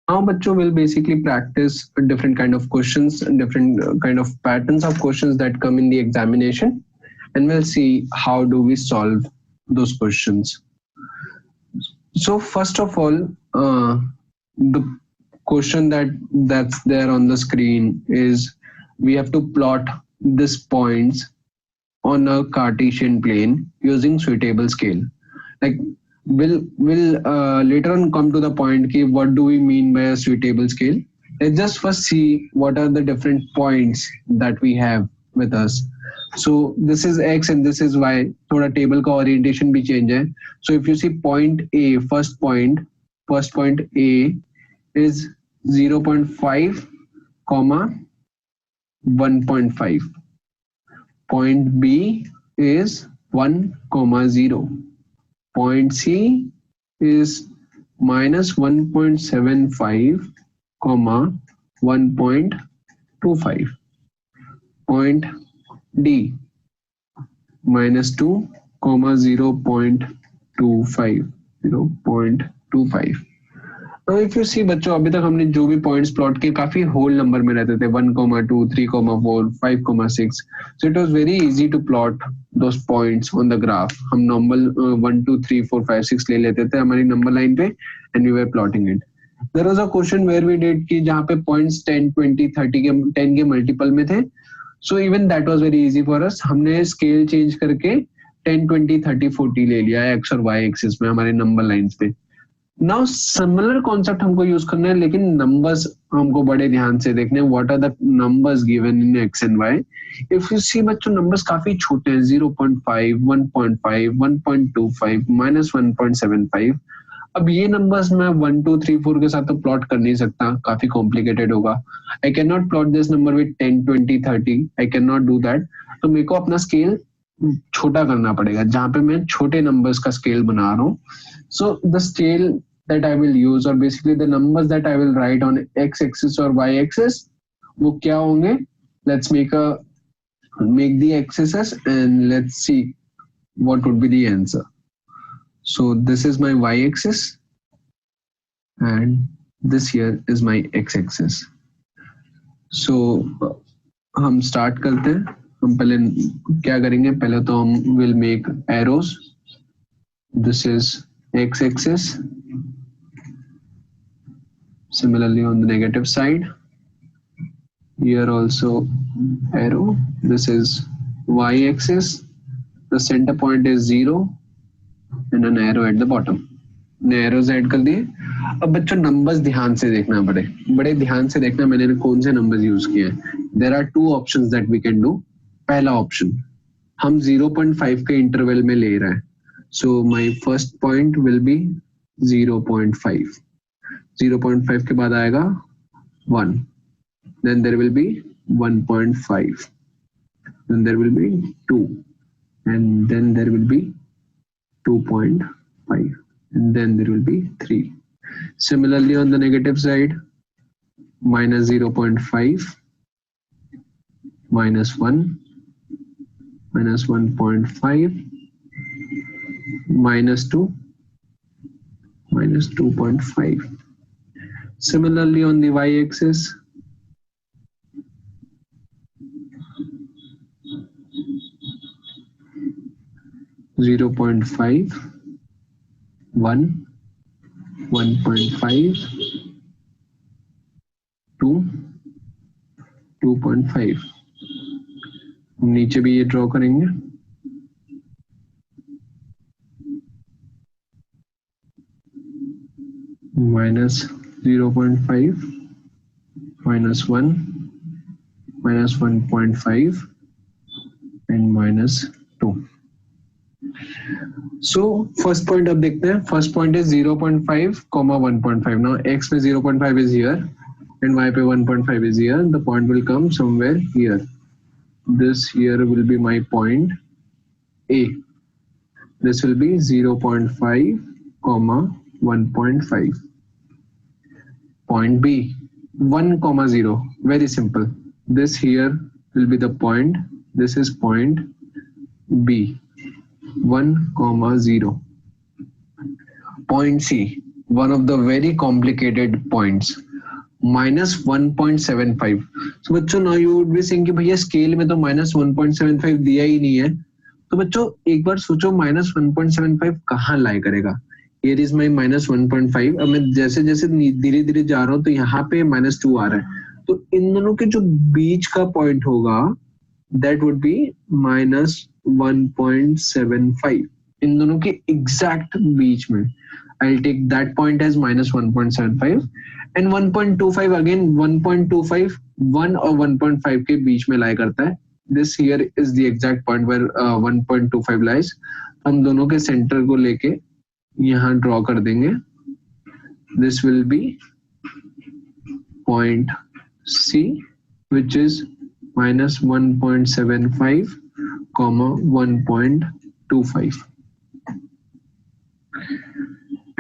Now bachcho will basically practice different kind of questions and different kind of patterns of questions that come in the examination, and we'll see how do we solve those questions. So first of all, the question that's there on the screen is we have to plot these points on a Cartesian plane using suitable scale. Like we'll later on come to the point ki what do we mean by a suitable scale. Let's just first see what are the different points that we have with us. So this is x and this is y. थोड़ा table का orientation भी change है. So if you see point A, first point A is 0.5, comma 1.5. Point B is 1, 0. Point C is minus 1.75, comma 1.25. Point D minus 2, comma 0.25. Now if you see बच्चों अभी तक हमने जो भी पॉइंट्स प्लॉट किए काफी होल नंबर में रहते थे 1, 2, 3, 4, 5, 6. So it was very easy to plot those points on the graph. हम नॉर्मल 1, 2, 3, 4, 5, 6 ले लेते थे हमारी नंबर लाइन पे and we were plotting it. There was a question where we did कि जहाँ पे points 10, 20, 30 के 10 के मल्टीपल में थे. So even that was very easy for us. हमने स्केल चेंज करके 10, 20, 30, 40 ले लिया है x और y एक्सिस में हमारे नंबर लाइंस पे. नाउ सिमिलर कॉन्सेप्ट हमको यूज करना है लेकिन नंबर्स हमको बड़े ध्यान से देखने हैं. What are the numbers given in X and Y. If you see बच्चों नंबर्स काफी छोटे हैं 0.5, 1.5, 1.25, माइनस 1.75. अब ये नंबर्स मैं 1, 2, 3, 4 के साथ तो प्लॉट कर नहीं सकता, काफी कॉम्प्लिकेटेड होगा. I can not plot this number with 10, 20, 30. I can not do that. तो मेरे को अपना स्केल छोटा करना पड़ेगा जहां पे मैं छोटे नंबर्स का स्केल बना रहा हूँ. So the scale that I will use or basically the numbers that I will write on x axis or y axis वो क्या होंगे. Let's make the axes and let's see what would be the answer. So this is my y axis and this here is my x axis. So हम start करते हैं. हम पहले क्या करेंगे, पहले तो हम will make arrows. This is x axis. Similarly on the negative side, here also arrow. This is y axis. The center point is 0 and an arrow at the bottom. ने arrows ऐड कर दिए. अब बच्चों numbers ध्यान से देखना, बड़े ध्यान से देखना मैंने कौन से नंबर्स यूज किए हैं. There are two options that we can do. पहला ऑप्शन हम 0.5 के इंटरवल में ले रहे हैं. So my first point will be 0.5. 0.5 के बाद आएगा 1. Then there will be 1.5. Then there will be 2. And then there will be 2.5. And then there will be 3. Similarly on the negative side, minus 0.5, minus 1, minus 1.5, minus 2, minus 2.5. Similarly on the y-axis, (0.5), 1, 1.5, 2, 2.5. नीचे भी ये draw करेंगे. minus 0.5, minus 1, minus 1.5 and minus 2. So first point अब देखते हैं. First point is 0.5, 1.5. Now x पे 0.5 is here and y पे 1.5 is here. The point will come somewhere here. This here will be my point A. This will be 0.5, 1.5. Point B, 1, 0. Very simple. This here will be the point. This is point B. 1, 0. Point C. one of the very complicated points, minus 1.75. So बच्चों now you would be saying कि भैया scale में तो minus 1.75 दिया ही नहीं है, तो बच्चों एक बार सोचो minus 1.75 कहाँ लाई करेगा. Here is my minus 1.5. अब मैं जैसे जैसे धीरे धीरे जा रहा हूँ तो यहाँ पे minus 2 आ रहा है, तो इन दोनों के जो बीच का पॉइंट होगा that would be minus 1.75. इन दोनों के एग्जैक्ट बीच में I'll take that point as minus 1.75 and 1.25 again 1.25 1 और 1.5 के बीच में lie करता है. This here is the exact point where 1.25 lies. हम दोनों के सेंटर को लेके यहाँ ड्रॉ कर देंगे. This will be point C, which is minus 1.75 comma 1.25.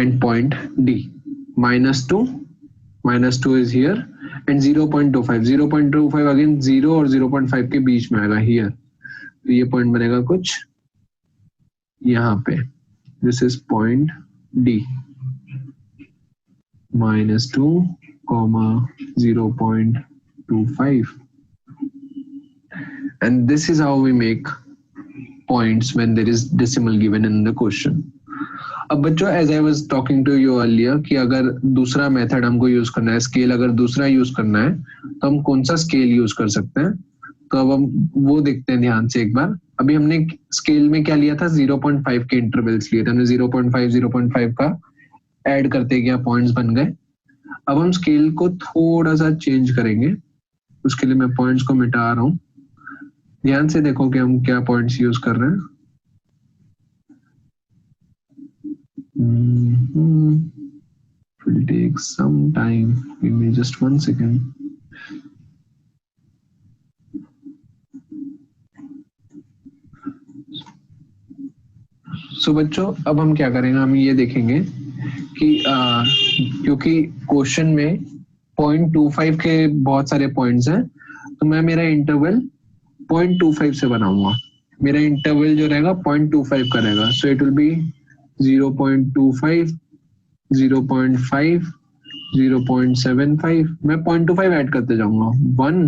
And point D, minus 2 is here and 0.25. 0.25 again 0 और 0.5 के बीच में आएगा here. तो ये पॉइंट बनेगा कुछ यहाँ पे. This is point D, minus 2 comma 0.25. And this is how we make points when there is decimal given in the question. अब बच्चों as I was talking to you earlier कि अगर दूसरा मेथड हमको यूज करना है, स्केल अगर दूसरा यूज करना है तो हम कौन सा स्केल यूज कर सकते हैं. तो अब हम वो देखते हैं ध्यान से एक बार. अभी हमने स्केल में क्या लिया था, 0.5 के इंटरवल्स लिए थे हमने. 0.5 का ऐड करते गया, पॉइंट्स बन गए. अब हम स्केल को थोड़ा सा चेंज करेंगे. उसके लिए मैं पॉइंट्स को मिटा रहा हूँ. ध्यान से देखो कि हम क्या पॉइंट्स यूज कर रहे हैं. Will take some time. Give me just 1 second. So बच्चों अब हम क्या करेंगे, हम ये देखेंगे कि क्योंकि क्वेश्चन में 0.25 के बहुत सारे पॉइंट्स हैं, तो मैं मेरा इंटरवल 0.25 से बनाऊंगा. मेरा इंटरवल जो रहेगा 0.25 का रहेगा. So it will be 0.25, 0.5, 0.75. मैं 0.25 ऐड करते जाऊंगा. 1,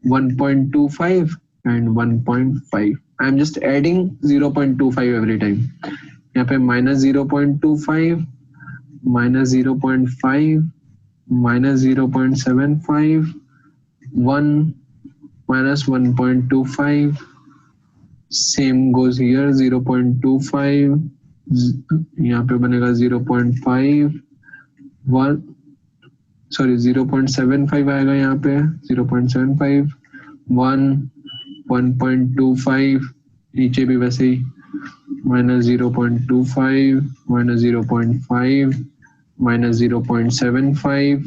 1.25 and 1.5. I am just adding 0.25 every time. यहाँ पे minus 0.25, minus 0.5, minus 0.75, 1, minus 1.25. Same goes here, 0.25. यहाँ पे बनेगा 0.5, 1, सॉरी 0.75 आएगा यहाँ पे. 0.75, 1, 1.25. नीचे भी वैसे ही minus 0.25, minus 0.5, minus 0.75,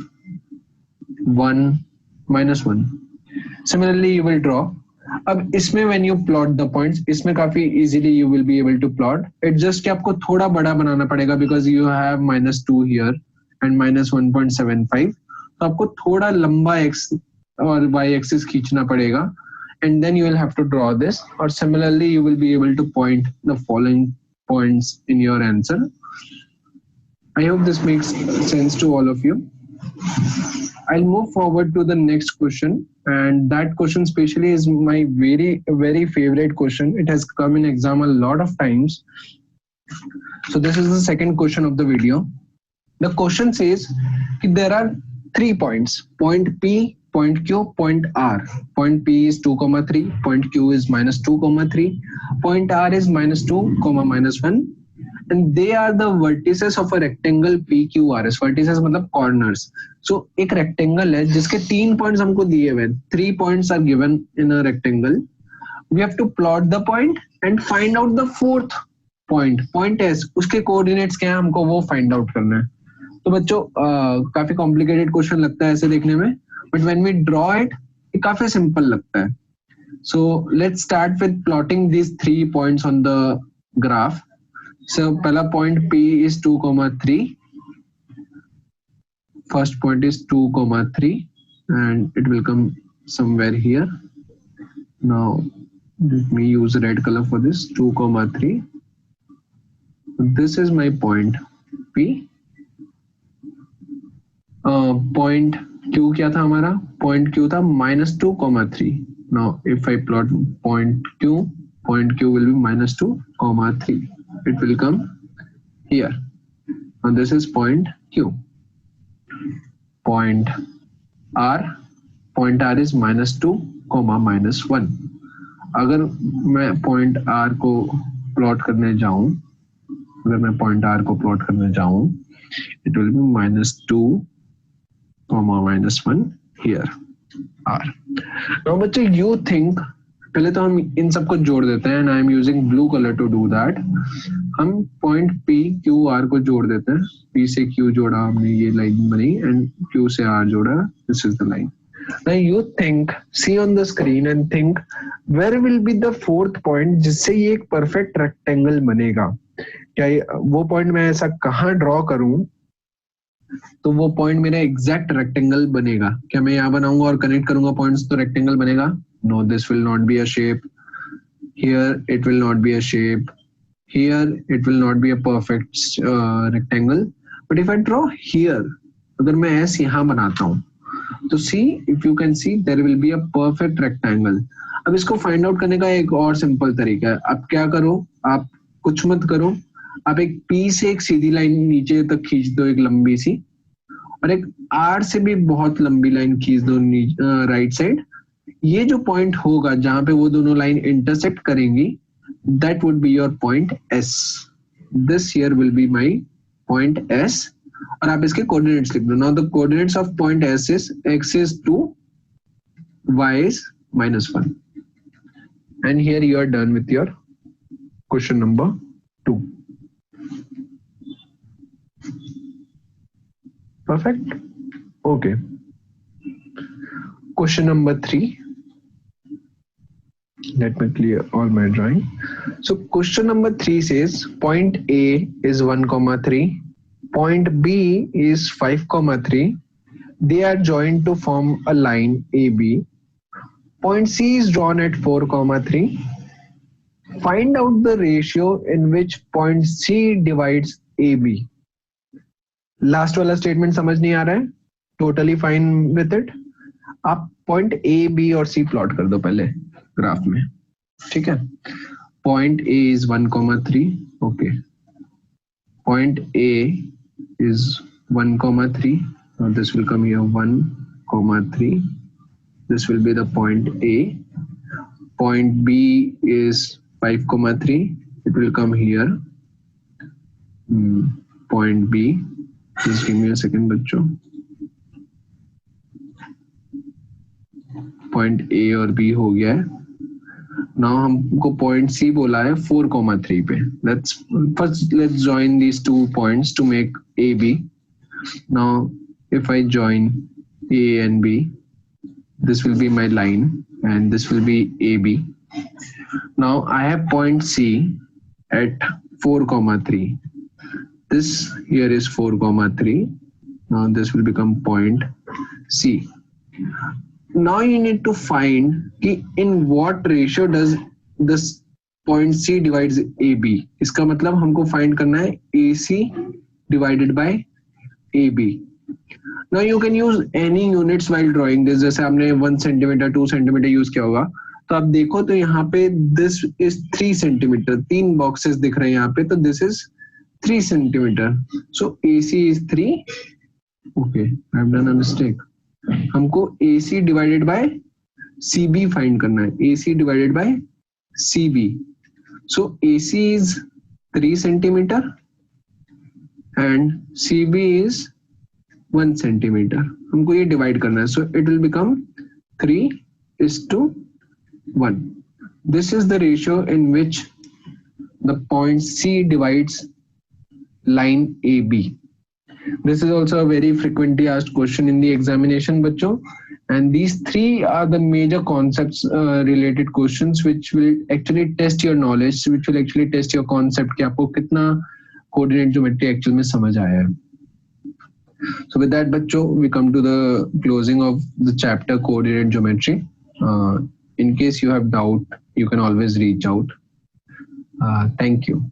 1, minus 1. Similarly you will draw. अब इसमें when you plot the points, इसमें काफी easily you will be able to plot. It's just कि आपको थोड़ा बड़ा बनाना पड़ेगा because you have minus 2 here and minus 1.75. तो आपको थोड़ा लंबा x और y axis खींचना पड़ेगा and then you will have to draw this. Or similarly you will be able to point the following points in your answer. I hope this makes sense to all of you. I'll move forward to the next question, and that question especially is my very favorite question. It has come in exam a lot of times. So this is the second question of the video. The question says there are 3 points: point P, point Q, point R. Point P is 2,3, point Q is minus 2,3, point R is minus 2, minus 1. And they are the vertices of a rectangle PQRS. Vertices मतलब corners. So एक rectangle है जिसके 3 points हमको दिए हुए हैं. 3 points are given in a rectangle. We have to plot the point and find out the 4th point. Point S, उसके coordinates क्या हैं हमको वो find out करना है. तो बच्चों काफी complicated question लगता है ऐसे देखने में, but when we draw it, ये काफी simple लगता है. So let's start with plotting these 3 points on the graph. So पहला point P is 2,3. First point is 2,3 and it will come somewhere here. Now let me use red color for this. 2,3. This is my point P point Q क्या था हमारा? Point Q था -2,3. Now if I plot point Q will be -2,3. It will come here. Now this is point Q. Point R is -2, -1. अगर मैं point R को plot करने जाऊं, it will be -2, -1 here R. Now बच्चे you think, पहले तो हम इन सबको जोड़ देते हैं, and I am using blue color to do that. हम पॉइंट P Q R को जोड़ देते हैं. P से Q जोड़ा हमने, ये लाइन बनी, and Q से R जोड़ा. This is the line. Now you think, see on the screen and think, where will be the fourth point जिससे ये एक perfect rectangle बनेगा? क्या वो पॉइंट मैं ऐसा कहाँ ड्रॉ करूं तो वो पॉइंट मेरा एग्जैक्ट रेक्टेंगल बनेगा? क्या मैं यहाँ बनाऊंगा और कनेक्ट करूंगा पॉइंट्स तो रेक्टेंगल बनेगा? No, this will not be a shape. Here it will not be a shape. Here it will not be a perfect rectangle. But if I draw here, अगर मैं ऐसे यहाँ बनाता हूँ तो see, if you can see, there will be a perfect rectangle. अब इसको find out करने का एक और सिंपल तरीका है. अब क्या करो, आप कुछ मत करो, आप एक P से एक सीधी लाइन नीचे तक खींच दो, एक लंबी सी, और एक R से भी बहुत लंबी लाइन खींच दो राइट साइड. ये जो पॉइंट होगा जहां पे वो दोनों लाइन इंटरसेक्ट करेंगी, that would be your point S. This here will be my point S. और आप इसके कोऑर्डिनेट्स लिख दो. Now the coordinates of point S is x is 2, y is -1. And here you are done with your question number 2. Perfect. Okay. Question number 3. Let me clear all my drawing. So question number 3 says point A is 1,3, point B is 5,3. They are joined to form a line AB. Point C is drawn at 4,3. Find out the ratio in which point C divides AB. Last वाला statement समझ नहीं आ रहा है? Totally fine with it. आप point A, B और C plot कर दो पहले ग्राफ में. ठीक है. Point A is 1,3. Okay. Point A is 1,3. Now this will come here 1,3. This will be the point A. Point B is 5,3. It will come here. Point B. Just give me a second, बच्चों. Point A और B हो गया है. Now हमको point C बोला है 4,3 पे. Let's join these two points to make AB. Now if I join A and B, this will be my line and this will be AB. Now I have point C at 4,3. This here is 4,3. Now this will become point C. Now you need to find in what ratio does this point C divides AB. इसका मतलब हमको find करना है AC divided by AB. Now you can use any units while drawing this. जैसे आपने 1 centimeter, 2 centimeter use किया होगा, तो आप देखो तो यहाँ पे this is 3 centimeter. 3 boxes दिख रहे हैं यहाँ पे, तो this is 3 centimeter. So AC is 3. Okay, I have done a mistake. हमको AC divided by CB find करना है. AC divided by CB. So AC is 3 centimeter and CB is 1 centimeter. हमको ये divide करना है. So it will become 3:1. This is the ratio in which the point C divides line AB. This is also a very frequently asked question in the examination, बच्चों. And these three are the major concepts related questions which will actually test your knowledge, which will actually test your concept कि आपको कितना coordinate geometry actual में समझ आया है. So with that, बच्चों, we come to the closing of the chapter coordinate geometry. In case you have doubt, you can always reach out. Thank you.